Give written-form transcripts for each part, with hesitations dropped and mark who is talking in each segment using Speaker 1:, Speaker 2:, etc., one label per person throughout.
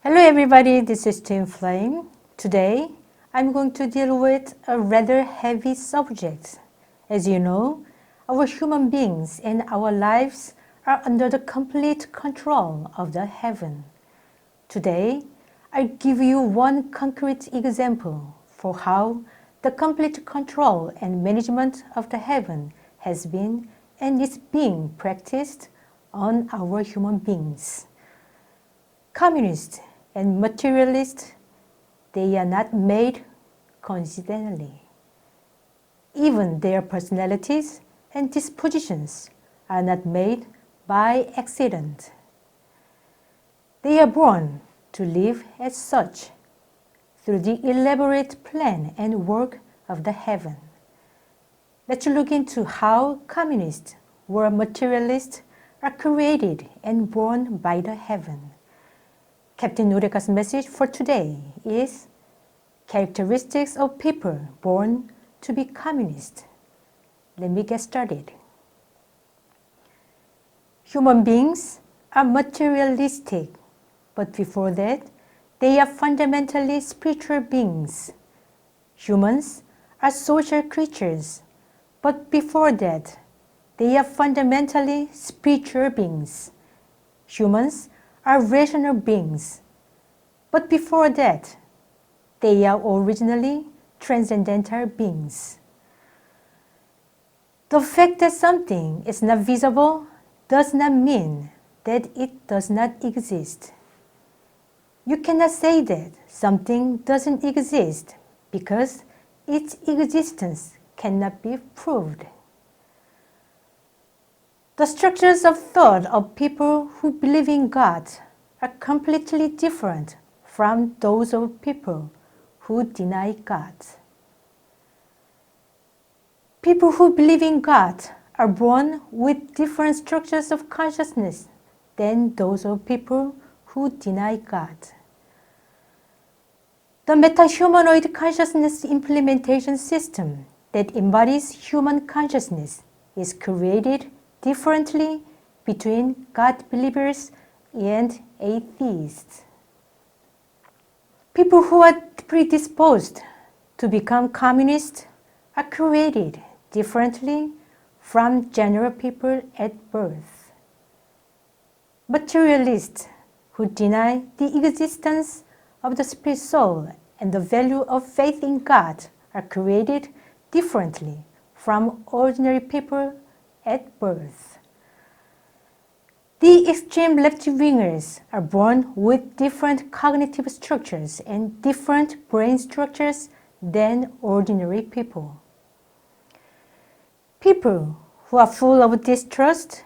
Speaker 1: Hello everybody, this is Twin Flame. Today, I'm going to deal with a rather heavy subject. As you know, our human beings and our lives are under the complete control of the heaven. Today, I'll give you one concrete example for how the complete control and management of the heaven has been and is being practiced on our human beings. Communists and materialists, they are not made coincidentally. Even their personalities and dispositions are not made by accident. They are born to live as such through the elaborate plan and work of the heaven. Let's look into how communists or materialists are created and born by the heaven. Captain Udeka's message for today is characteristics of people born to be communist. Let me get started. Human beings are materialistic, but before that, they are fundamentally spiritual beings. Humans are social creatures, but before that, they are fundamentally spiritual beings. Humans are rational beings, but before that, they are originally transcendental beings. The fact that something is not visible does not mean that it does not exist. You cannot say that something doesn't exist because its existence cannot be proved. The structures of thought of people who believe in God are completely different from those of people who deny God. People who believe in God are born with different structures of consciousness than those of people who deny God. The meta-humanoid consciousness implementation system that embodies human consciousness is created differently between God believers and atheists. People who are predisposed to become communists are created differently from general people at birth. Materialists who deny the existence of the spirit soul and the value of faith in God are created differently from ordinary people at birth. The extreme left-wingers are born with different cognitive structures and different brain structures than ordinary people. People who are full of distrust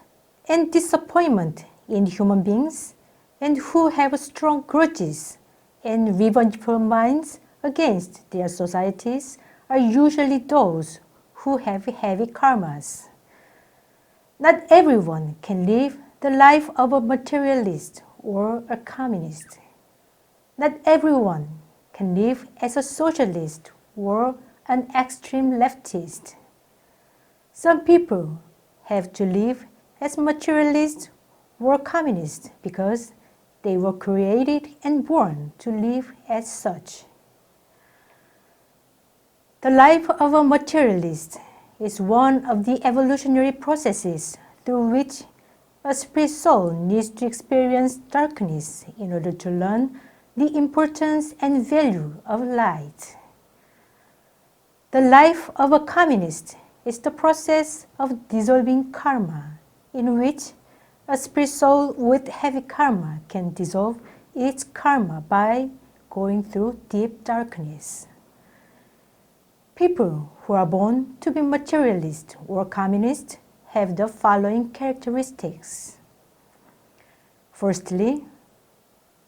Speaker 1: and disappointment in human beings and who have strong grudges and revengeful minds against their societies are usually those who have heavy karmas. Not everyone can live the life of a materialist or a communist. Not everyone can live as a socialist or an extreme leftist. Some people have to live as materialists or communists because they were created and born to live as such. The life of a materialist is one of the evolutionary processes through which a spirit soul needs to experience darkness in order to learn the importance and value of light. The life of a communist is the process of dissolving karma, in which a spirit soul with heavy karma can dissolve its karma by going through deep darkness. People who are born to be materialist or communist have the following characteristics. Firstly,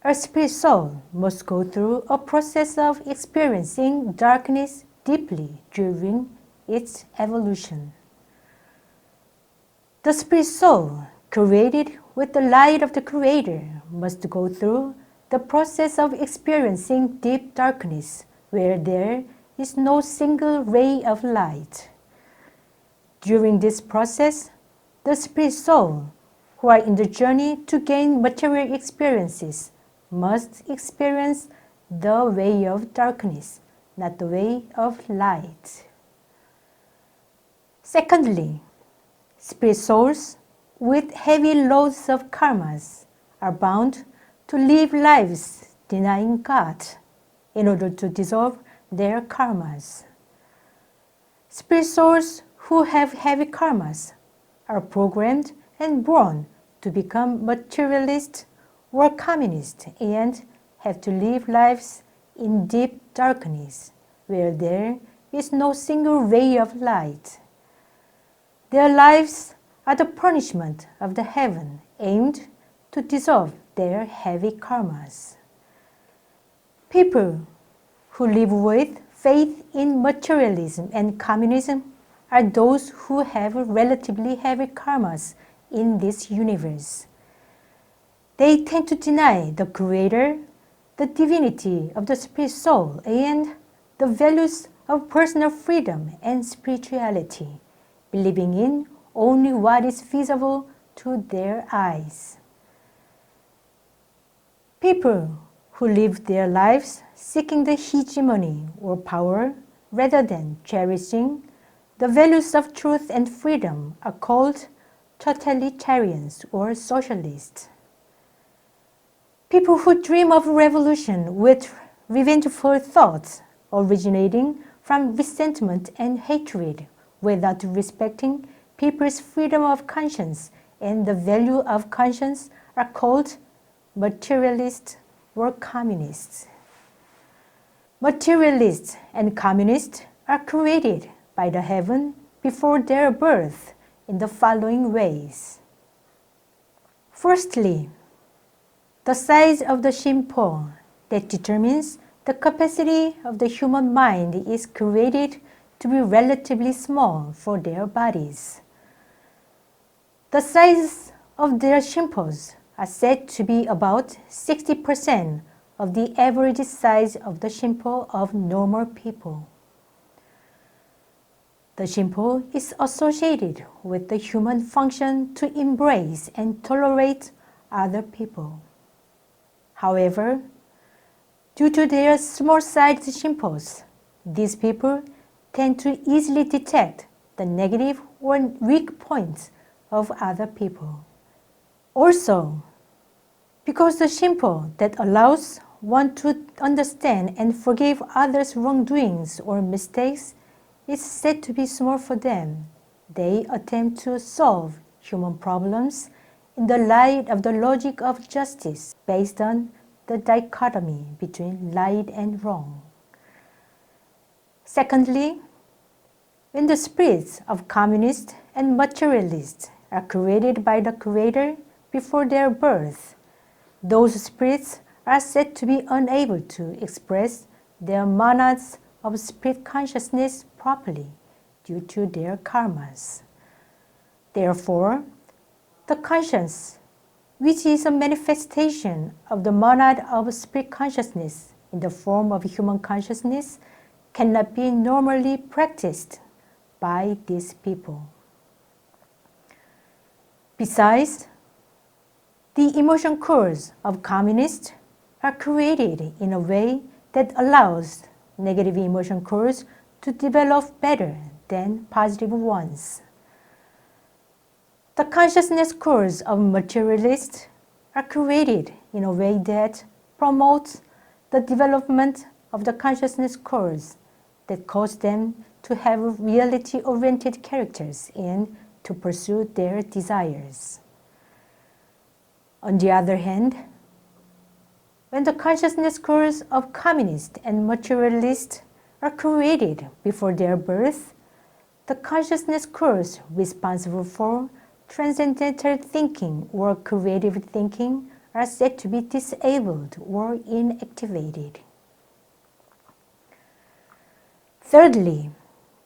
Speaker 1: a spirit soul must go through a process of experiencing darkness deeply during its evolution. The spirit soul, created with the light of the Creator, must go through the process of experiencing deep darkness where there is no single ray of light. During this process, the spirit soul, who are in the journey to gain material experiences, must experience the way of darkness, not the way of light. Secondly, spirit souls with heavy loads of karmas are bound to live lives denying God in order to dissolve their karmas. Spirit souls who have heavy karmas are programmed and born to become materialist or communist and have to live lives in deep darkness where there is no single ray of light. Their lives are the punishment of the heaven aimed to dissolve their heavy karmas. People who live with faith in materialism and communism are those who have relatively heavy karmas in this universe. They tend to deny the Creator, the divinity of the spirit soul, and the values of personal freedom and spirituality, believing in only what is visible to their eyes. People who live their lives seeking the hegemony or power rather than cherishing the values of truth and freedom are called totalitarians or socialists. People who dream of revolution with revengeful thoughts originating from resentment and hatred without respecting people's freedom of conscience and the value of conscience are called materialists or communists. Materialists and communists are created by the heaven before their birth in the following ways. Firstly, the size of the shimpo that determines the capacity of the human mind is created to be relatively small for their bodies. The size of their shimpos are said to be about 60% of the average size of the shimpo of normal people. The shimpo is associated with the human function to embrace and tolerate other people. However, due to their small-sized shimpos, these people tend to easily detect the negative or weak points of other people. Also, because the shimpo that allows one to understand and forgive others' wrongdoings or mistakes is said to be small for them, they attempt to solve human problems in the light of the logic of justice based on the dichotomy between right and wrong. Secondly, when the spirits of communists and materialists are created by the Creator before their birth, those spirits are said to be unable to express their monads of spirit consciousness properly due to their karmas. Therefore, the conscience, which is a manifestation of the monad of spirit consciousness in the form of human consciousness, cannot be normally practiced by these people. Besides, the emotion cores of communists are created in a way that allows negative emotion cores to develop better than positive ones. The consciousness cores of materialists are created in a way that promotes the development of the consciousness cores that cause them to have reality-oriented characters and to pursue their desires. On the other hand, when the consciousness cores of communists and materialists are created before their birth, the consciousness cores responsible for transcendental thinking or creative thinking are said to be disabled or inactivated. Thirdly,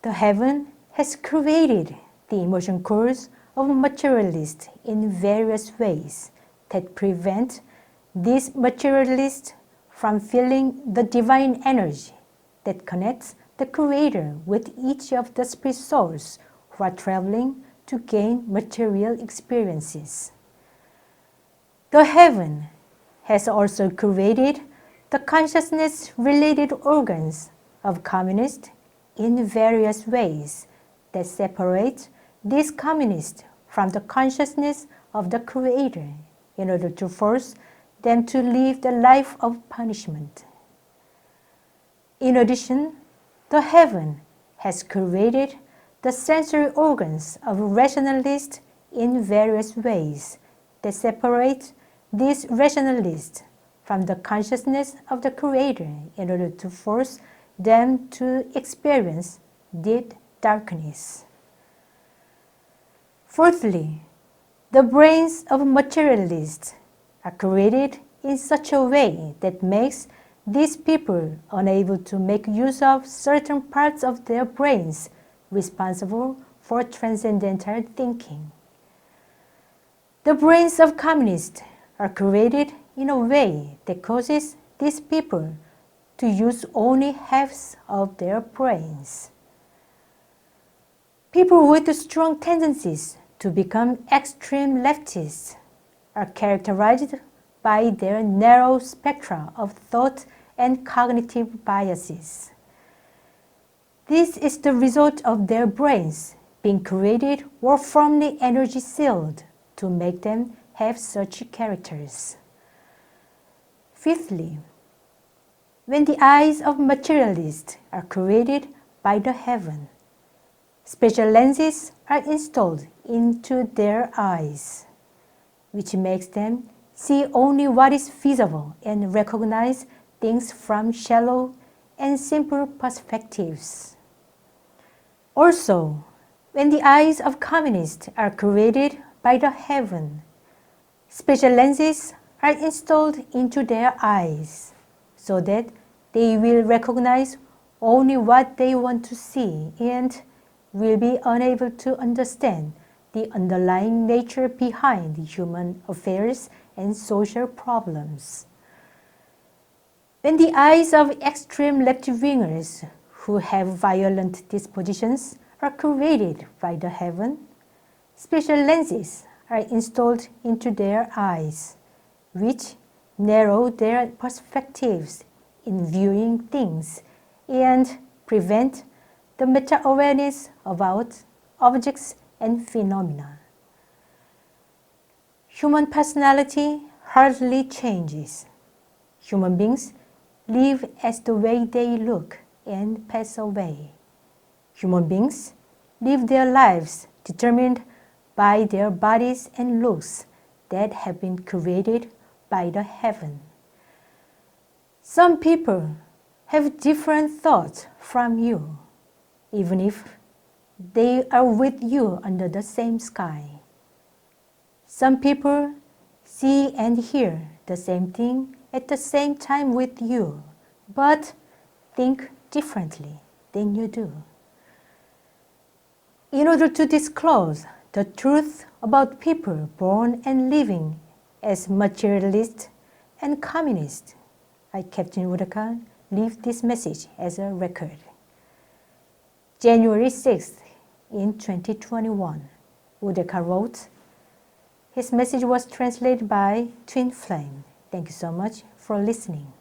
Speaker 1: the heaven has created the emotion cores of materialists in various ways that prevent these materialists from feeling the divine energy that connects the Creator with each of the spirit souls who are traveling to gain material experiences. The heaven has also created the consciousness-related organs of communists in various ways that separate these communists from the consciousness of the Creator in order to force them to live the life of punishment. In addition, the heaven has created the sensory organs of rationalists in various ways that separate these rationalists from the consciousness of the Creator in order to force them to experience deep darkness. Fourthly, the brains of materialists are created in such a way that makes these people unable to make use of certain parts of their brains responsible for transcendental thinking. The brains of communists are created in a way that causes these people to use only halves of their brains. People with strong tendencies to become extreme leftists are characterized by their narrow spectra of thought and cognitive biases. This is the result of their brains being created or firmly energy sealed to make them have such characters. Fifthly, when the eyes of materialists are created by the heaven, special lenses are installed into their eyes, which makes them see only what is visible and recognize things from shallow and simple perspectives. Also, when the eyes of communists are created by the heaven, special lenses are installed into their eyes so that they will recognize only what they want to see and will be unable to understand the underlying nature behind human affairs and social problems. When the eyes of extreme left-wingers who have violent dispositions are created by the heaven, special lenses are installed into their eyes, which narrow their perspectives in viewing things and prevent the meta-awareness about objects and phenomena. Human personality hardly changes. Human beings live as the way they look and pass away. Human beings live their lives determined by their bodies and looks that have been created by the heaven. Some people have different thoughts from you, even if they are with you under the same sky. Some people see and hear the same thing at the same time with you, but think differently than you do. In order to disclose the truth about people born and living as materialists and communists, I, Captain Udeka, leave this message as a record. January 6th in 2021, Udeka wrote. His message was translated by Twin Flame. Thank you so much for listening.